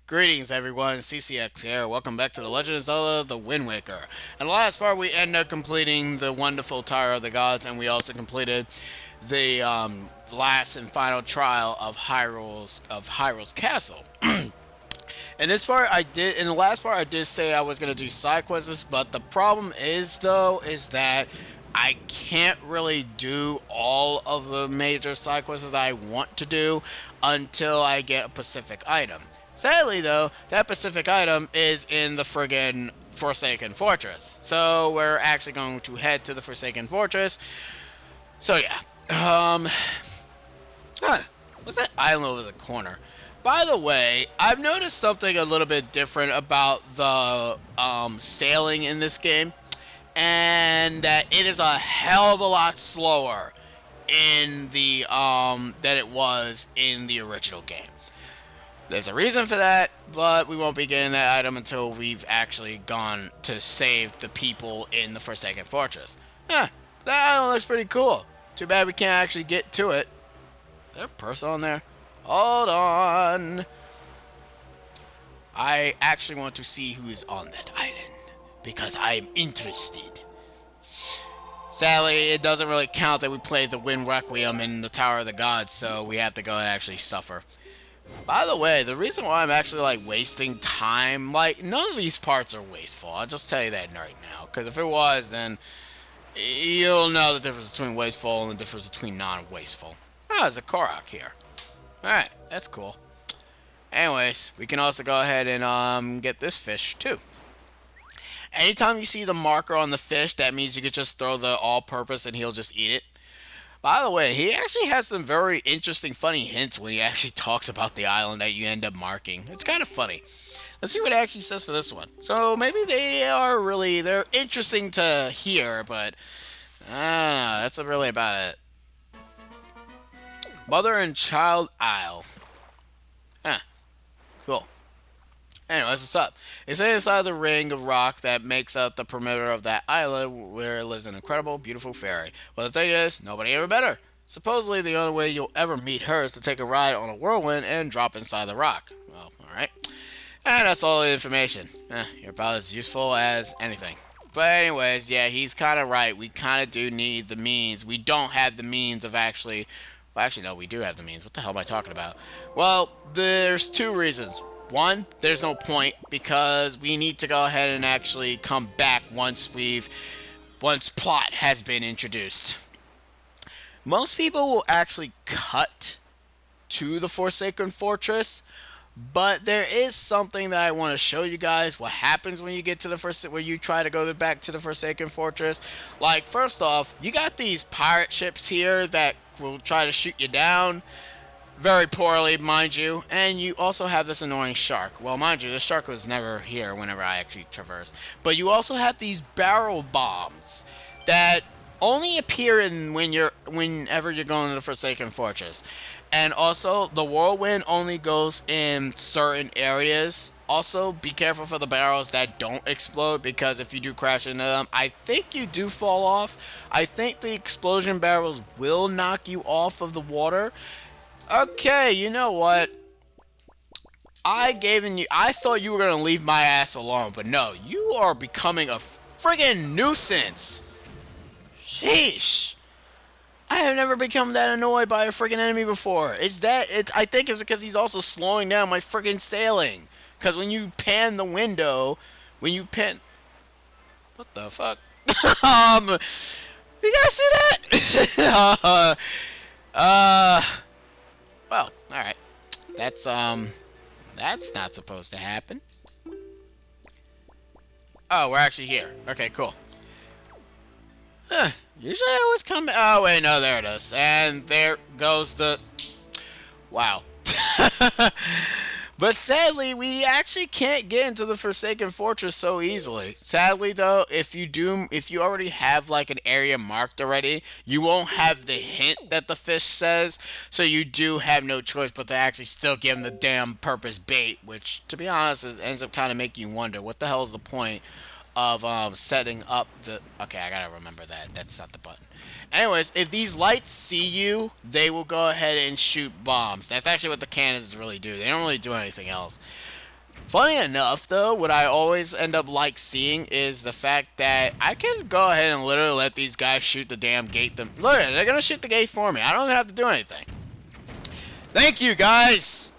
Greetings, everyone. CCX here. Welcome back to The Legend of Zelda: The Wind Waker. In the last part, we ended up completing the wonderful Tower of the Gods, and we also completed the last and final trial of Hyrule's Castle. In this part, I did. In the last part, I did say I was gonna do side quests, but the problem is, though, is that I can't really do all of the major side quests that I want to do until I get a Pacific item. Sadly, though, that Pacific item is in the friggin' Forsaken Fortress. So we're actually going to head to the Forsaken Fortress. So yeah. What's that island over the corner? By the way, I've noticed something a little bit different about the sailing in this game, and that it is a hell of a lot slower in the than it was in the original game. There's a reason for that, but we won't be getting that item until we've actually gone to save the people in the Forsaken Fortress. Yeah, that island looks pretty cool. Too bad we can't actually get to it. Is there a person on there? Hold on. I actually want to see who's on that island because I'm interested. Sadly, it doesn't really count that we played the Wind Requiem in the Tower of the Gods, so we have to go and actually suffer. By the way, the reason why I'm actually wasting time, none of these parts are wasteful. I'll just tell you that right now, because if it was, then you'll know the difference between wasteful and the difference between non-wasteful. Ah, there's a Korok here. Alright, that's cool. Anyways, we can also go ahead and get this fish too. Anytime you see the marker on the fish, that means you could just throw the all-purpose and he'll just eat it. By the way, he actually has some very interesting, funny hints when he actually talks about the island that you end up marking. It's kind of funny. Let's see what it actually says for this one. So maybe they're interesting to hear, but I don't know, that's really about it. Mother and Child Isle. Huh, cool. Anyways, what's up? It's inside the ring of rock that makes up the perimeter of that island where lives an incredible, beautiful fairy. Well, the thing is, nobody ever met her. Supposedly, the only way you'll ever meet her is to take a ride on a whirlwind and drop inside the rock. Well, alright. And that's all the information. You're about as useful as anything. But anyways, yeah, he's kind of right. We kind of do need the means. We don't have the means of actually... Well, actually, no, we do have the means. What the hell am I talking about? Well, there's two reasons. One, there's no point because we need to go ahead and actually come back once plot has been introduced. Most people will actually cut to the Forsaken Fortress, but there is something that I want to show you guys. What happens when you get to when you try to go back to the Forsaken Fortress? First off, you got these pirate ships here that will try to shoot you down. Very poorly, mind you. And you also have this annoying shark. Well, mind you, the shark was never here whenever I actually traversed. But you also have these barrel bombs that only appear whenever you're going to the Forsaken Fortress. And also, the whirlwind only goes in certain areas. Also, be careful for the barrels that don't explode, because if you do crash into them, I think you do fall off. I think the explosion barrels will knock you off of the water. Okay, you know what? I thought you were gonna leave my ass alone, but no, you are becoming a friggin' nuisance. Sheesh. I have never become that annoyed by a friggin' enemy before. I think it's because he's also slowing down my friggin' sailing. Because when you pan the window, what the fuck? You guys see that? Well, alright. That's not supposed to happen. Oh, we're actually here. Okay, cool. Huh. Usually I always come... Oh, wait, no, there it is. And there goes the... Wow. But sadly, we actually can't get into the Forsaken Fortress so easily. Sadly, though, if you already have an area marked already, you won't have the hint that the fish says, so you do have no choice but to actually still give him the damn purpose bait, which, to be honest, it ends up kind of making you wonder, what the hell is the point of setting up the... Okay, I gotta remember that. That's not the button. Anyways, if these lights see you, they will go ahead and shoot bombs. That's actually what the cannons really do. They don't really do anything else. Funny enough, though, what I always end up like seeing is the fact that I can go ahead and literally let these guys shoot the damn gate. Look, they're gonna shoot the gate for me. I don't even have to do anything. Thank you, guys.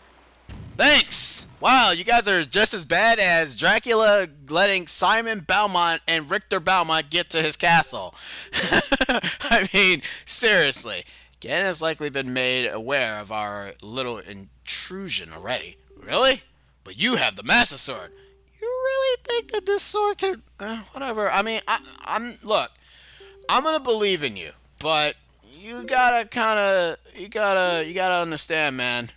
Thanks. Wow, you guys are just as bad as Dracula letting Simon Belmont and Richter Belmont get to his castle. I mean, seriously. Ganon has likely been made aware of our little intrusion already. Really? But you have the Master Sword. You really think that this sword could... whatever. I mean, look, I'm gonna believe in you, but you gotta understand, man.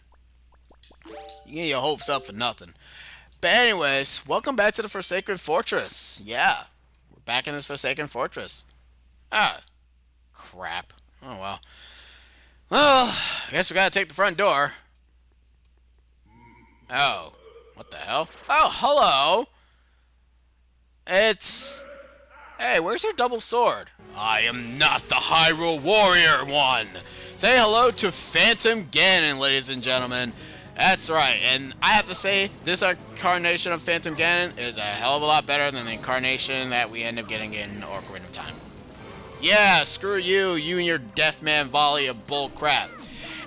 You get your hopes up for nothing. But anyways, welcome back to the Forsaken Fortress. Yeah, we're back in this Forsaken Fortress. Ah, crap. Oh well. Well, I guess we gotta take the front door. Oh, what the hell? Oh, hello. It's... Hey, where's your double sword? I am not the Hyrule Warrior one. Say hello to Phantom Ganon, ladies and gentlemen. That's right, and I have to say, this incarnation of Phantom Ganon is a hell of a lot better than the incarnation that we end up getting in Ocarina of Time. Yeah, screw you, you and your Deathman volley of bull crap.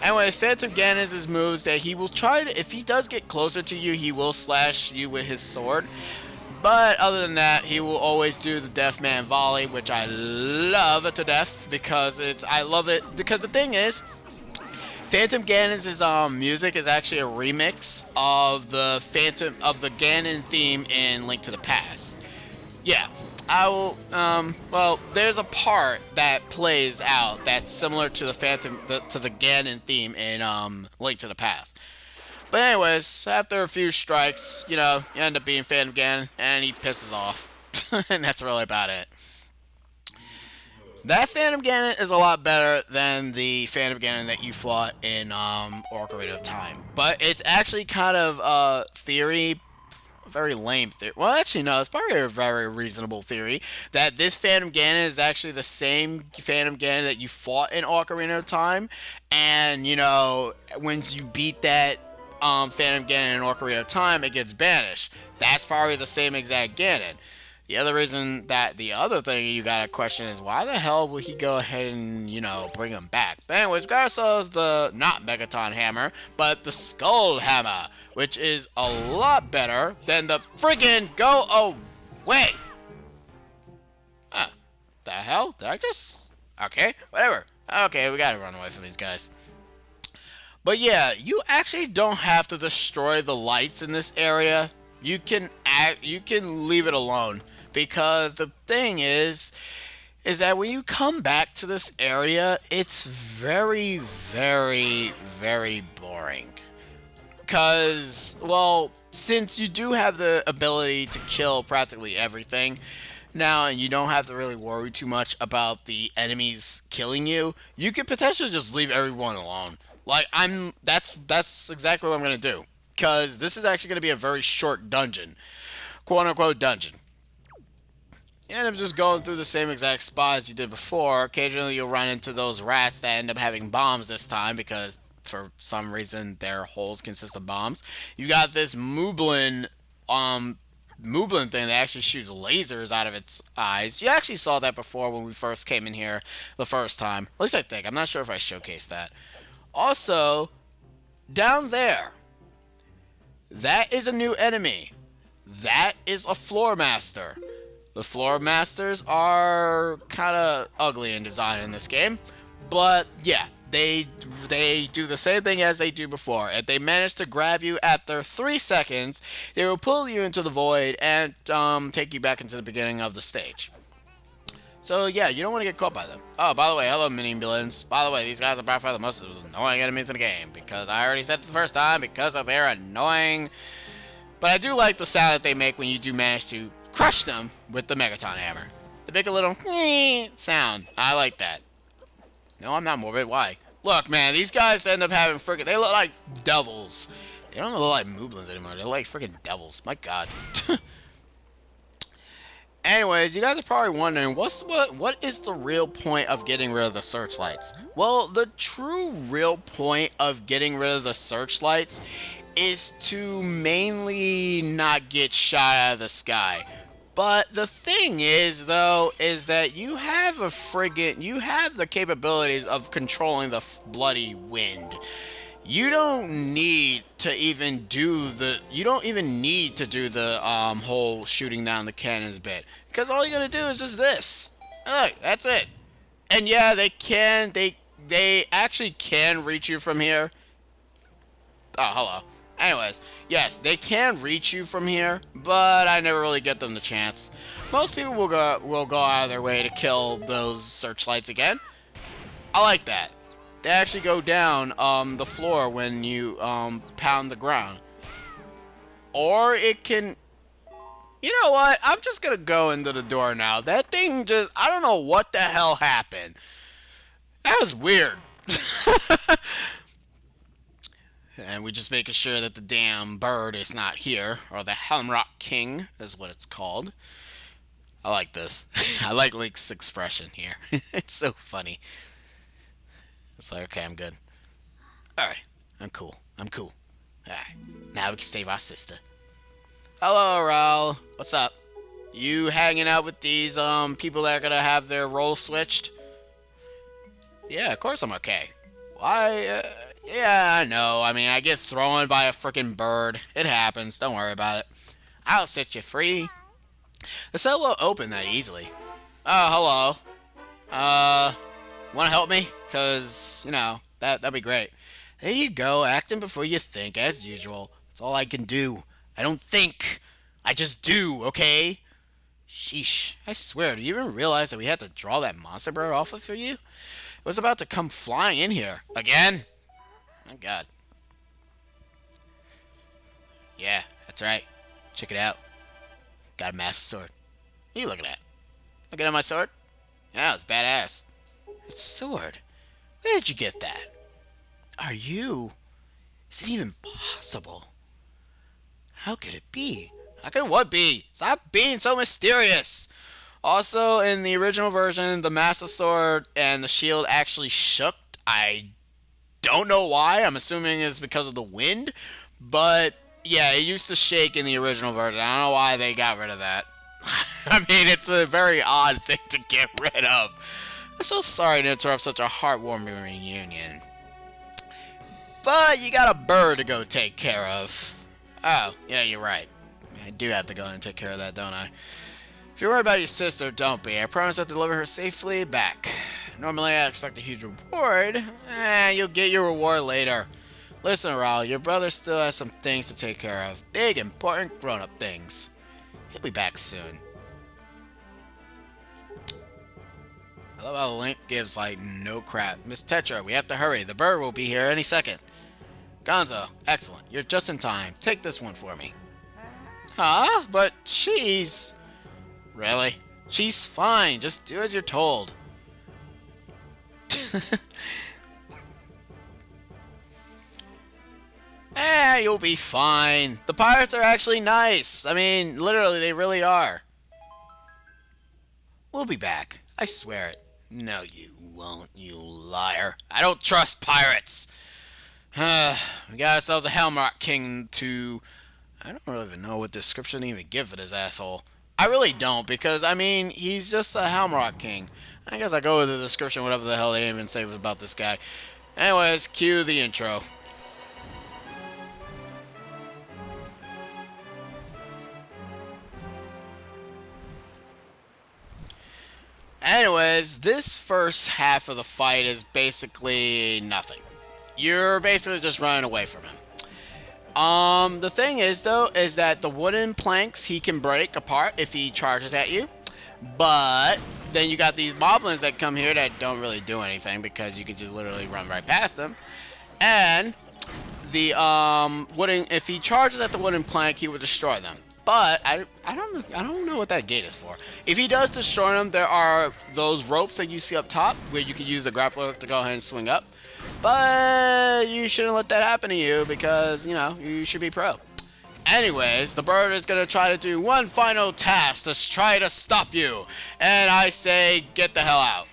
Anyway, Phantom Ganon's moves that he will try to, if he does get closer to you, he will slash you with his sword. But other than that, he will always do the Deathman volley, which I love to death because I love it because the thing is, Phantom Ganon's music is actually a remix of the Ganon theme in Link to the Past. Yeah, I will. Well, there's a part that plays out that's similar to the Ganon theme in Link to the Past. But anyways, after a few strikes, you know, you end up being Phantom Ganon, and he pisses off, and that's really about it. That Phantom Ganon is a lot better than the Phantom Ganon that you fought in Ocarina of Time. But it's actually kind of a theory, a very lame theory. Well, actually, no, it's probably a very reasonable theory that this Phantom Ganon is actually the same Phantom Ganon that you fought in Ocarina of Time. And, you know, once you beat that Phantom Ganon in Ocarina of Time, it gets banished. That's probably the same exact Ganon. The other thing you gotta question is why the hell would he go ahead and, you know, bring him back? But anyways, we got ourselves the, not Megaton Hammer, but the Skull Hammer, which is a lot better than the friggin' go away! Huh. The hell? Did I just... Okay, whatever. Okay, we gotta run away from these guys. But yeah, you actually don't have to destroy the lights in this area. You can leave it alone. Because the thing is that when you come back to this area, it's very, very, very boring. Because, well, since you do have the ability to kill practically everything now, and you don't have to really worry too much about the enemies killing you, you could potentially just leave everyone alone. Like, that's exactly what I'm going to do. Because this is actually going to be a very short dungeon. Quote-unquote dungeon. You end up just going through the same exact spot as you did before. Occasionally you'll run into those rats that end up having bombs this time because for some reason their holes consist of bombs. You got this Mooblin thing that actually shoots lasers out of its eyes. You actually saw that before when we first came in here the first time. At least I think. I'm not sure if I showcased that. Also, down there, that is a new enemy. That is a Floor Master. The Floor Masters are kind of ugly in design in this game, but yeah, they do the same thing as they do before. If they manage to grab you after 3 seconds, they will pull you into the void and take you back into the beginning of the stage. So yeah, you don't want to get caught by them. Oh, by the way, hello mini villains. By the way, these guys are by far the most annoying enemies in the game, because I already said it the first time, because of their annoying. But I do like the sound that they make when you do manage to crush them with the Megaton Hammer. They make a little sound. I like that. No, I'm not morbid. Why? Look, man, these guys end up having freaking... They look like devils. They don't look like Mooblins anymore. They're like freaking devils. My god. Anyways, you guys are probably wondering what is the real point of getting rid of the searchlights? Well, the true real point of getting rid of the searchlights is to mainly not get shot out of the sky. But the thing is, though, is that you have the capabilities of controlling the bloody wind. You don't even need to do the whole shooting down the cannons bit, because all you're gonna do is just this. Look, that's it. And yeah, they actually can reach you from here. Oh, hello. Anyways, yes, they can reach you from here, but I never really get them the chance. Most people will go out of their way to kill those searchlights again. I like that. They actually go down the floor when you pound the ground. Or it can... You know what? I'm just gonna go into the door now. That thing just... I don't know what the hell happened. That was weird. And we're just making sure that the damn bird is not here. Or the Helmrock King is what it's called. I like this. I like Link's expression here. It's so funny. It's like, okay, I'm good. Alright, I'm cool. I'm cool. Alright, now we can save our sister. Hello, Raul. What's up? You hanging out with these people that are gonna have their roles switched? Yeah, of course I'm okay. Why? Yeah, I know. I mean, I get thrown by a freaking bird. It happens. Don't worry about it. I'll set you free. The cell won't open that easily. Oh, hello. Want to help me? Because, that'd be great. There you go, acting before you think, as usual. That's all I can do. I don't think. I just do, okay? Sheesh. I swear, do you even realize that we had to draw that monster bird off of you? It was about to come flying in here. Again? My God. Yeah, that's right. Check it out. Got a massive sword. What are you looking at? Looking at my sword? Yeah, it's badass. It's sword. Where did you get that? Are you? Is it even possible? How could it be? How could what be? Stop being so mysterious. Also, in the original version, the Master Sword and the shield actually shook. I don't know why. I'm assuming it's because of the wind. But, yeah, it used to shake in the original version. I don't know why they got rid of that. I mean, it's a very odd thing to get rid of. I'm so sorry to interrupt such a heartwarming reunion. But you got a bird to go take care of. Oh, yeah, you're right. I do have to go and take care of that, don't I? If you're worried about your sister, don't be. I promise I'll deliver her safely back. Normally, I expect a huge reward. You'll get your reward later. Listen, Raul, your brother still has some things to take care of. Big, important, grown-up things. He'll be back soon. I love how Link gives, no crap. Miss Tetra, we have to hurry. The bird will be here any second. Gonzo, excellent. You're just in time. Take this one for me. Huh? But she's... Really? She's fine. Just do as you're told. You'll be fine. The pirates are actually nice. I mean, literally, they really are. We'll be back. I swear it. No, you won't, you liar. I don't trust pirates. We got ourselves a Helmrock King to... I don't really even know what description to even give for this asshole. I really don't, because, I mean, he's just a Helmrock King. I guess I go with the description, whatever the hell they even say about this guy. Anyways, cue the intro. Anyways, this first half of the fight is basically nothing. You're basically just running away from him. The thing is, though, is that the wooden planks he can break apart if he charges at you. But then you got these moblins that come here that don't really do anything because you can just literally run right past them. And the if he charges at the wooden plank, he will destroy them. But I don't know what that gate is for. If he does destroy them, there are those ropes that you see up top where you can use the grappler hook to go ahead and swing up. But you shouldn't let that happen to you because, you should be pro. Anyways, the bird is gonna try to do one final task to try to stop you. And I say, get the hell out.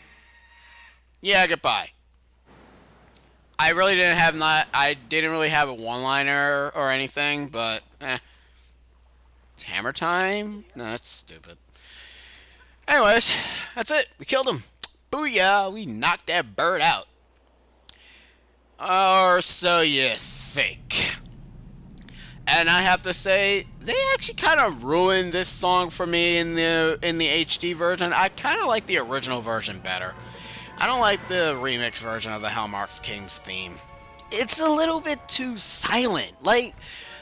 Yeah, goodbye. I really didn't have not. I didn't really have a one-liner or anything, but it's hammer time. No, that's stupid. Anyways, that's it. We killed him. Booyah! We knocked that bird out. Or so you think. And I have to say, they actually kind of ruined this song for me in the HD version. I kind of like the original version better. I don't like the remix version of the Hellmarks King's theme. It's a little bit too silent. Like,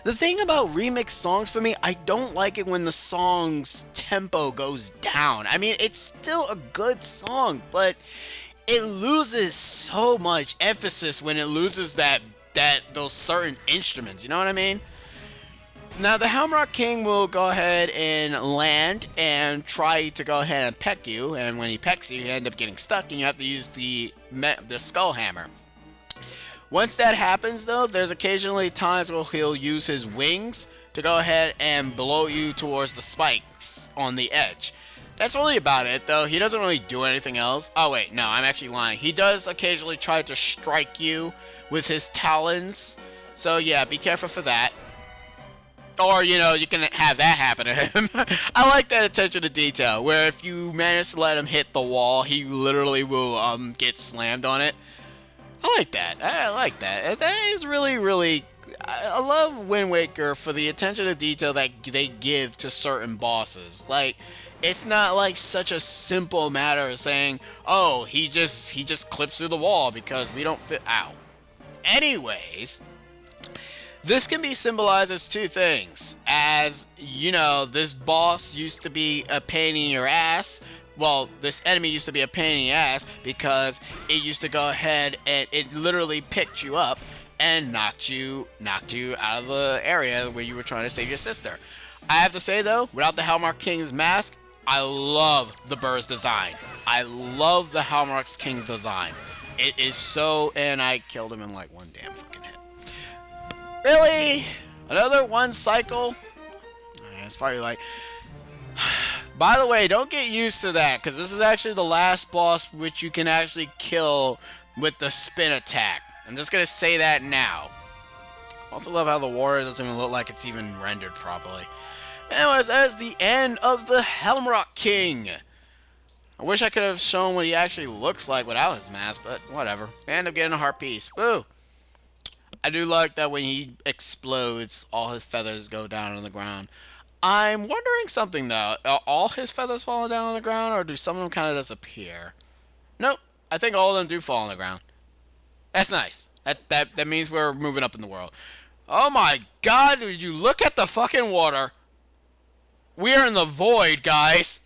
the thing about remix songs for me, I don't like it when the song's tempo goes down. I mean, it's still a good song, but it loses so much emphasis when it loses those certain instruments. You know what I mean? Now, the Helmrock King will go ahead and land and try to go ahead and peck you, and when he pecks you, you end up getting stuck, and you have to use the Skull Hammer. Once that happens, though, there's occasionally times where he'll use his wings to go ahead and blow you towards the spikes on the edge. That's really about it, though. He doesn't really do anything else. Oh, wait, no, I'm actually lying. He does occasionally try to strike you with his talons, so yeah, be careful for that. Or, you know, you can have that happen to him. I like that attention to detail, where if you manage to let him hit the wall, he literally will get slammed on it. I like that. I like that. That is really, really... I love Wind Waker for the attention to detail that they give to certain bosses. Like, it's not like such a simple matter of saying, oh, he just clips through the wall because we don't fit... Ow. Anyways... This can be symbolized as two things. As, you know, this boss used to be a pain in your ass. Well, this enemy used to be a pain in your ass because it used to go ahead and it literally picked you up and knocked you out of the area where you were trying to save your sister. I have to say, though, without the Hellmark King's mask, I love the bird's design. I love the Hellmark King's design. It is so... And I killed him in like one damn fucking hit. Really? Another one cycle? It's probably like... By the way, don't get used to that, because this is actually the last boss which you can actually kill with the spin attack. I'm just going to say that now. Also love how the water doesn't even look like it's even rendered properly. Anyways, that is the end of the Helmrock King. I wish I could have shown what he actually looks like without his mask, but whatever. I end up getting a heart piece. Woo! I do like that when he explodes, all his feathers go down on the ground. I'm wondering something, though. Are all his feathers falling down on the ground, or do some of them kind of disappear? Nope. I think all of them do fall on the ground. That's nice. That means we're moving up in the world. Oh my god, did you look at the fucking water? We are in the void, guys.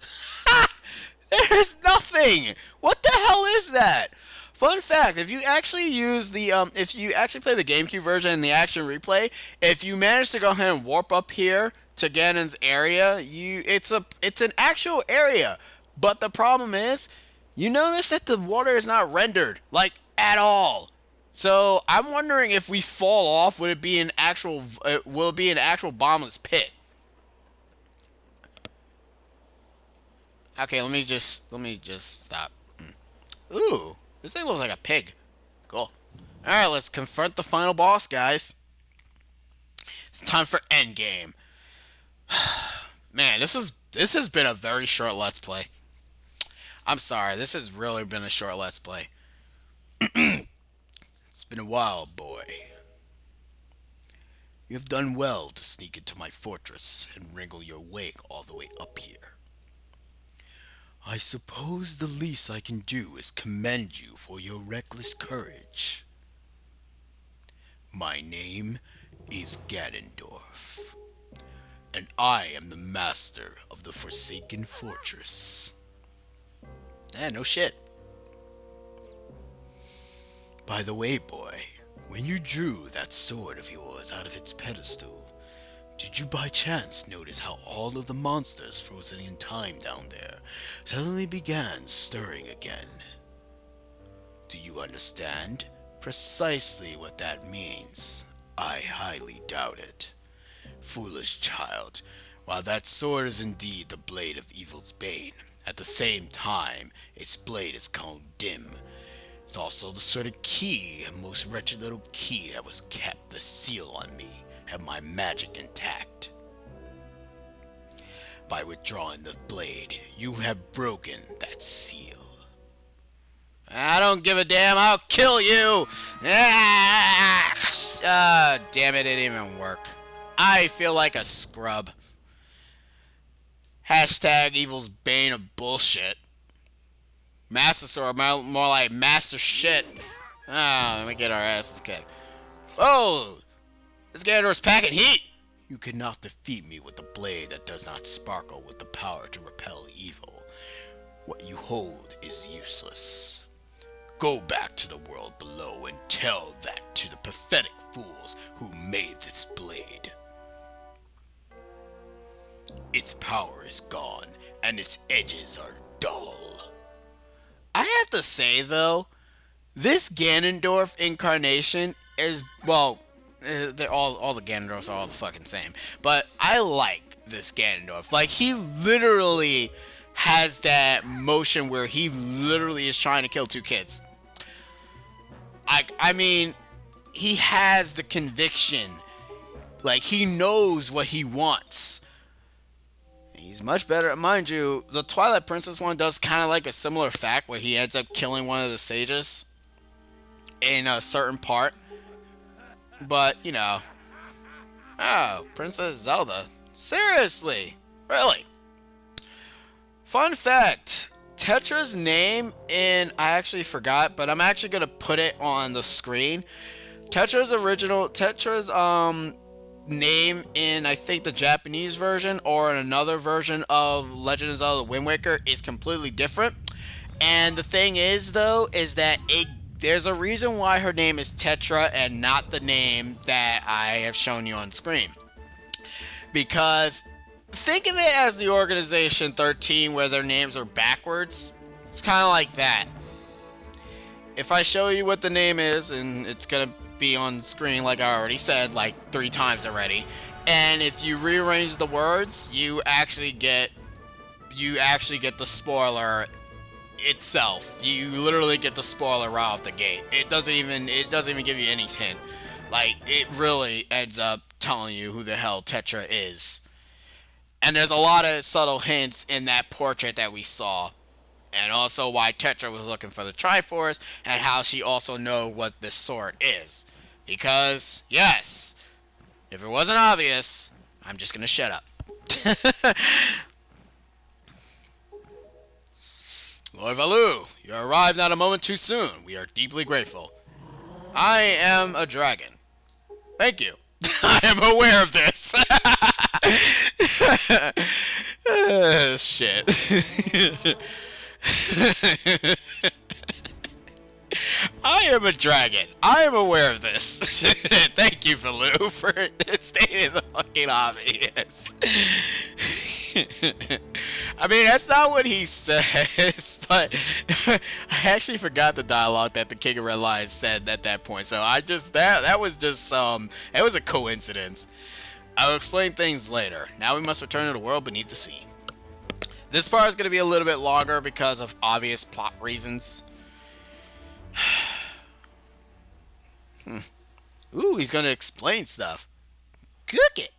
There's nothing. What the hell is that? Fun fact, if you actually use the, if you actually play the GameCube version in the action replay, if you manage to go ahead and warp up here to Ganon's area, it's an actual area. But the problem is, you notice that the water is not rendered, like, at all. So, I'm wondering if we fall off, will it be an actual bottomless pit? Okay, let me just stop. Ooh. This thing looks like a pig. Cool. Alright, let's confront the final boss, guys. It's time for endgame. Man, this has been a very short Let's Play. I'm sorry, this has really been a short Let's Play. It's been a while, boy. You have done well to sneak into my fortress and wriggle your way all the way up here. I suppose the least I can do is commend you for your reckless courage. My name is Ganondorf, and I am the master of the Forsaken Fortress. No shit. By the way, boy, when you drew that sword of yours out of its pedestal, did you by chance notice how all of the monsters frozen in time down there suddenly began stirring again? Do you understand precisely what that means? I highly doubt it. Foolish child, while that sword is indeed the blade of evil's bane, at the same time, its blade is grown dim. It's also the sort of key, a most wretched little key that was kept the seal on me, and my magic intact. By withdrawing the blade, you have broken that seal. I don't give a damn, I'll kill you! Damn it, it didn't even work. I feel like a scrub. Hashtag evil's bane of bullshit. Master sword, more like master shit. Let me get our asses kicked. Oh! This Ganondorf's packing heat! You cannot defeat me with a blade that does not sparkle with the power to repel evil. What you hold is useless. Go back to the world below and tell that to the pathetic fools who made this blade. Its power is gone, and its edges are dull. I have to say, though, this Ganondorf incarnation is, well, they're all the Ganondorfs are all the fucking same. But I like this Ganondorf. Like, he literally has that motion where he literally is trying to kill two kids. I mean, he has the conviction. Like, he knows what he wants. He's much better. Mind you, the Twilight Princess one does kind of like a similar fact where he ends up killing one of the sages in a certain part. But, you know. Oh, Princess Zelda. Seriously? Really? Fun fact. Tetra's name in... I actually forgot, but I'm actually going to put it on the screen. Tetra's name in, I think, the Japanese version or in another version of Legend of Zelda Wind Waker is completely different. And the thing is, though, is that there's a reason why her name is Tetra and not the name that I have shown you on screen. Because think of it as the Organization 13 where their names are backwards. It's kind of like that. If I show you what the name is, and it's going to be on screen like I already said like 3 times already, and if you rearrange the words, you actually get the spoiler itself. You literally get the spoiler right off the gate. It doesn't even give you any hint. Like, it really ends up telling you who the hell Tetra is. And there's a lot of subtle hints in that portrait that we saw. And also why Tetra was looking for the Triforce, and how she also knows what this sword is. Because, yes, if it wasn't obvious, I'm just gonna shut up. Lord Valu, you arrived not a moment too soon. We are deeply grateful. I am a dragon. Thank you. I am aware of this. Shit. I am a dragon. I am aware of this. Thank you, Valu, for stating the fucking obvious. I mean, that's not what he says, but I actually forgot the dialogue that the King of Red Lions said at that point. So that was just it was a coincidence. I will explain things later. Now we must return to the world beneath the sea. This part is going to be a little bit longer because of obvious plot reasons. Ooh, he's going to explain stuff. Cook it.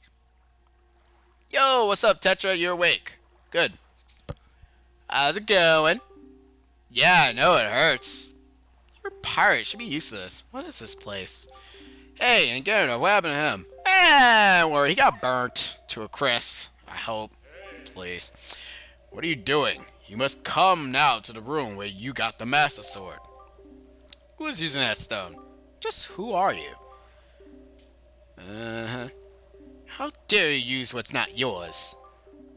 Yo, what's up, Tetra? You're awake. Good. How's it going? Yeah, I know it hurts. You're a pirate. You should be used to this. What is this place? Hey, and Ganon, what happened to him? Don't worry, he got burnt to a crisp. I hope. Please. What are you doing? You must come now to the room where you got the Master Sword. Who is using that stone? Just who are you? How dare you use what's not yours?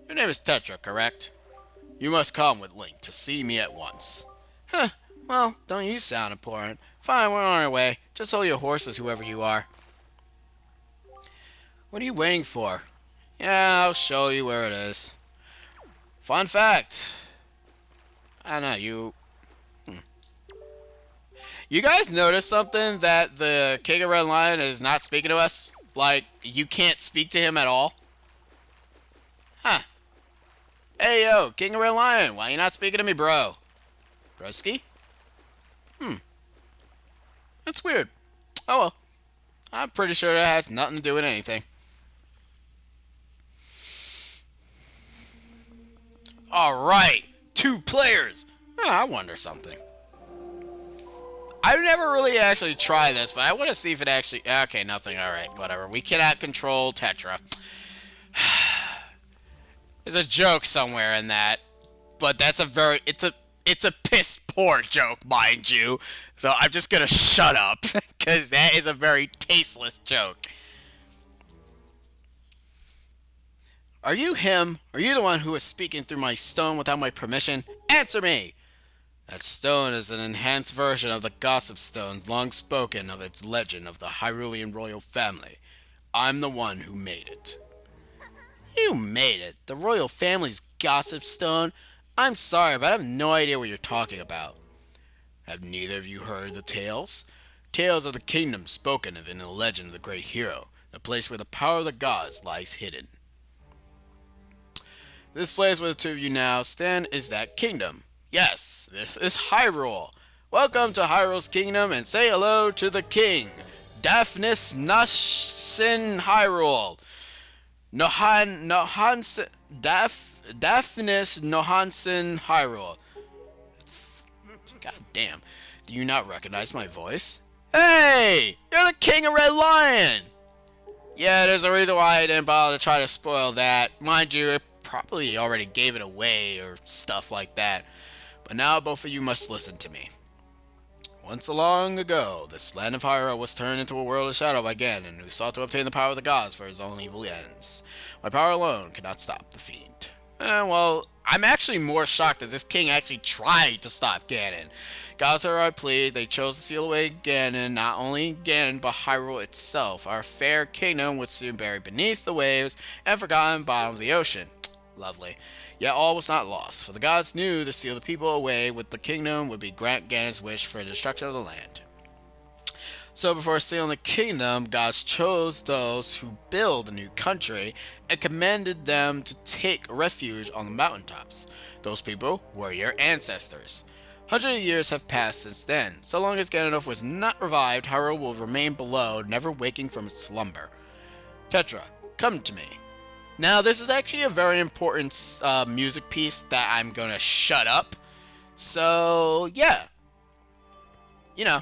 Your name is Tetra, correct? You must come with Link to see me at once. Huh, well, don't you sound important. Fine, we're on our way. Just hold your horses, whoever you are. What are you waiting for? Yeah, I'll show you where it is. Fun fact. I don't know, You guys notice something that the King of Red Lion is not speaking to us? Like, you can't speak to him at all? Huh. Hey, yo, King of Red Lion, why you not speaking to me, bro? Broski? That's weird. Oh well. I'm pretty sure that has nothing to do with anything. Alright, 2 players. I wonder something. I've never really actually tried this, but I want to see if it actually... Okay, nothing. Alright, whatever. We cannot control Tetra. There's a joke somewhere in that. But that's a very... It's a piss poor joke, mind you. So I'm just gonna shut up. Because that is a very tasteless joke. Are you him? Are you the one who is speaking through my stone without my permission? Answer me! That stone is an enhanced version of the gossip stones long spoken of its legend of the Hyrulean royal family. I'm the one who made it. You made it? The royal family's gossip stone? I'm sorry, but I have no idea what you're talking about. Have neither of you heard the tales? Tales of the kingdom spoken of in the legend of the great hero, the place where the power of the gods lies hidden. This place where the 2 of you now stand is that kingdom. Yes, this is Hyrule. Welcome to Hyrule's kingdom and say hello to the king, Daphnis Nashin Hyrule. Daphnis Nohansen Hyrule. God damn. Do you not recognize my voice? Hey! You're the King of Red Lion! Yeah, there's a reason why I didn't bother to try to spoil that. Mind you, it probably already gave it away or stuff like that. But now both of you must listen to me. Once long ago, this land of Hyrule was turned into a world of shadow by Ganon, who sought to obtain the power of the gods for his own evil ends. My power alone could not stop the fiend. Well, I'm actually more shocked that this king actually tried to stop Ganon. Gods heard our plea, they chose to seal away Ganon, not only Ganon, but Hyrule itself. Our fair kingdom would soon bury beneath the waves and forgotten bottom of the ocean. Lovely. Yet all was not lost, for the gods knew to seal the people away with the kingdom would be grant Ganon's wish for the destruction of the land. So before sealing the kingdom, gods chose those who build a new country and commanded them to take refuge on the mountaintops. Those people were your ancestors. Hundreds of years have passed since then. So long as Ganondorf was not revived, Hyrule will remain below, never waking from its slumber. Tetra, come to me. Now, this is actually a very important music piece that I'm going to shut up. So, yeah. You know,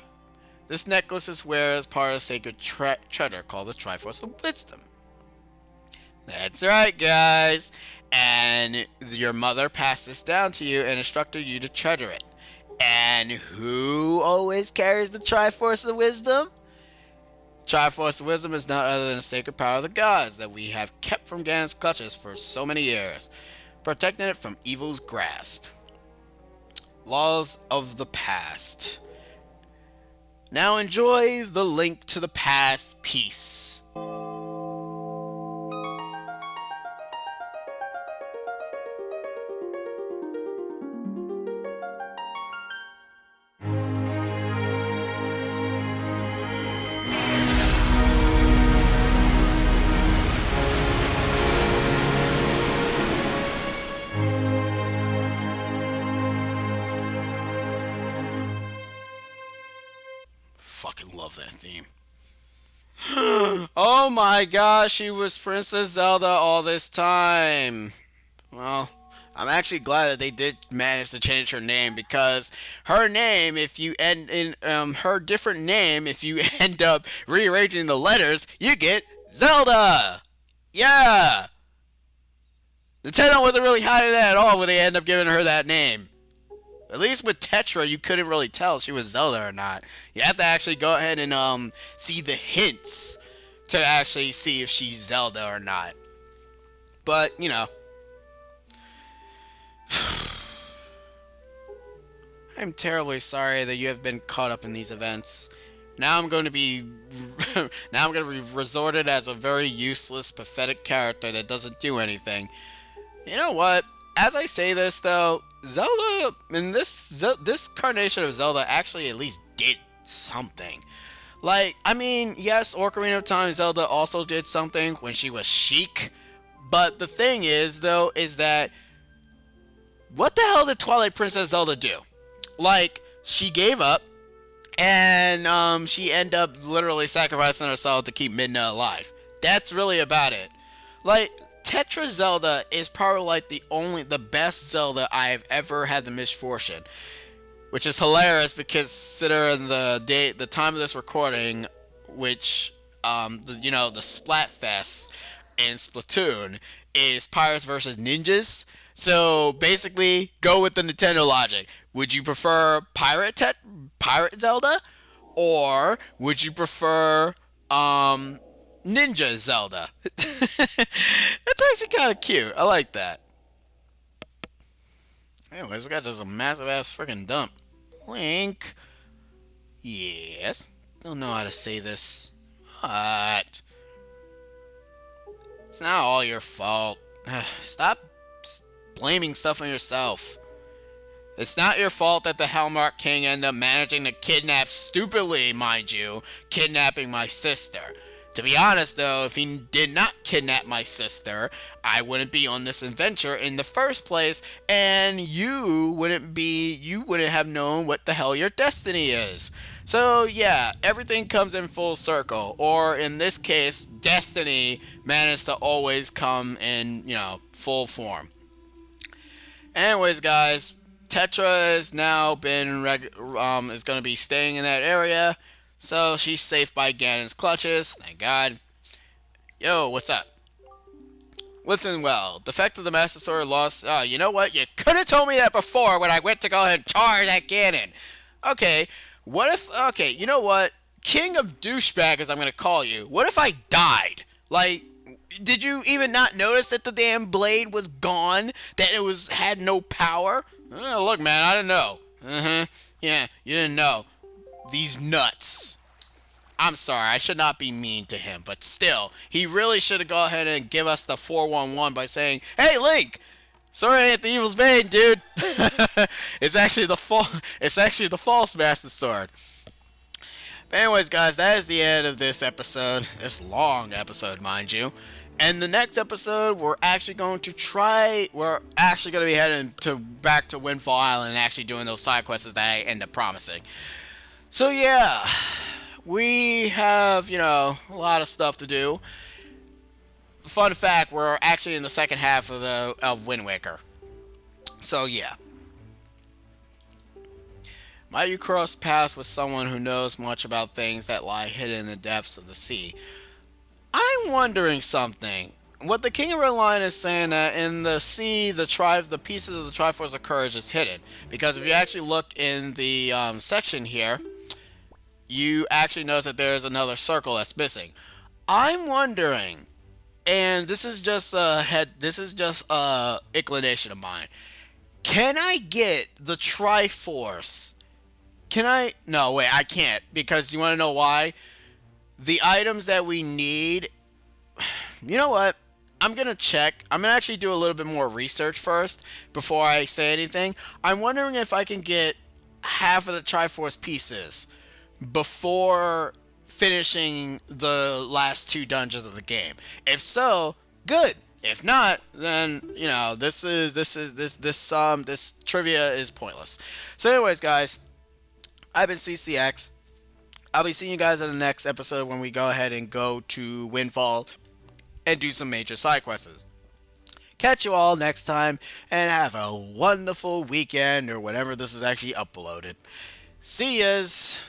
this necklace is wear as part of a sacred treasure called the Triforce of Wisdom. That's right, guys. And your mother passed this down to you and instructed you to treasure it. And who always carries the Triforce of Wisdom? Triforce of Wisdom is none other than the sacred power of the gods that we have kept from Ganon's clutches for so many years, protecting it from evil's grasp. Laws of the past. Now enjoy the Link to the Past piece. Fucking love that theme. Oh my gosh, she was Princess Zelda all this time. Well, I'm actually glad that they did manage to change her name, because her name, if you end in her different name, if you end up rearranging the letters, you get Zelda. Yeah. Nintendo wasn't really hiding that at all when they end up giving her that name. At least with Tetra, you couldn't really tell if she was Zelda or not. You have to actually go ahead and see the hints to actually see if she's Zelda or not. But, you know. I'm terribly sorry that you have been caught up in these events. Now I'm going to be resorted as a very useless, pathetic character that doesn't do anything. You know what? As I say this, though, Zelda, in this carnation of Zelda actually at least did something. Like, I mean, yes, Ocarina of Time Zelda also did something when she was Sheik, but the thing is, though, is that what the hell did Twilight Princess Zelda do? Like, she gave up, and she ended up literally sacrificing herself to keep Midna alive. That's really about it. Like, Tetra Zelda is probably like the best Zelda I've ever had the misfortune, which is hilarious because considering the time of this recording, which the Splatfest in Splatoon is Pirates versus Ninjas. So basically, go with the Nintendo logic. Would you prefer Pirate Zelda, or would you prefer Ninja Zelda? That's actually kind of cute. I like that. Anyways, we got just a massive ass freaking dump. Link. Yes. Don't know how to say this. But it's not all your fault. Stop blaming stuff on yourself. It's not your fault that the Hellmark King ended up managing to kidnap, stupidly, mind you, kidnapping my sister. To be honest, though, if he did not kidnap my sister, I wouldn't be on this adventure in the first place, and you wouldn't have known what the hell your destiny is. So, yeah, everything comes in full circle, or in this case, destiny managed to always come in, full form. Anyways, guys, Tetra has now been is going to be staying in that area. So she's safe by Ganon's clutches, thank God. Yo, what's up? Listen well, the fact that the Master Sword lost... Oh, you know what? You could have told me that before when I went to go ahead and charge at Ganon. Okay, what if... Okay, you know what? King of Douchebag, as I'm going to call you. What if I died? Like, did you even not notice that the damn blade was gone? That it had no power? Look, man, I didn't know. Yeah, you didn't know. These nuts. I'm sorry, I should not be mean to him, but still, he really should have gone ahead and give us the 411 by saying, "Hey, Link, sorry I ain't the evil's bane, dude." It's actually the false Master Sword. But anyways, guys, that is the end of this episode. This long episode, mind you. And the next episode, we're actually going to be heading back to Windfall Island and actually doing those side quests that I end up promising. So yeah, we have, a lot of stuff to do. Fun fact, we're actually in the second half of Wind Waker. So yeah. Might you cross paths with someone who knows much about things that lie hidden in the depths of the sea? I'm wondering something. What the King of Red Lion is saying that in the sea, the pieces of the Triforce of Courage is hidden. Because if you actually look in the section here, you actually notice that there is another circle that's missing. I'm wondering, and this is just a inclination of mine. Can I get the Triforce? No, wait, I can't. Because you want to know why? The items that we need... You know what? I'm going to check. I'm going to actually do a little bit more research first before I say anything. I'm wondering if I can get half of the Triforce pieces before finishing the last 2 dungeons of the game. If so, good. If not, then this trivia is pointless. So, anyways, guys, I've been CCX. I'll be seeing you guys in the next episode when we go ahead and go to Windfall and do some major side quests. Catch you all next time and have a wonderful weekend or whenever this is actually uploaded. See yas.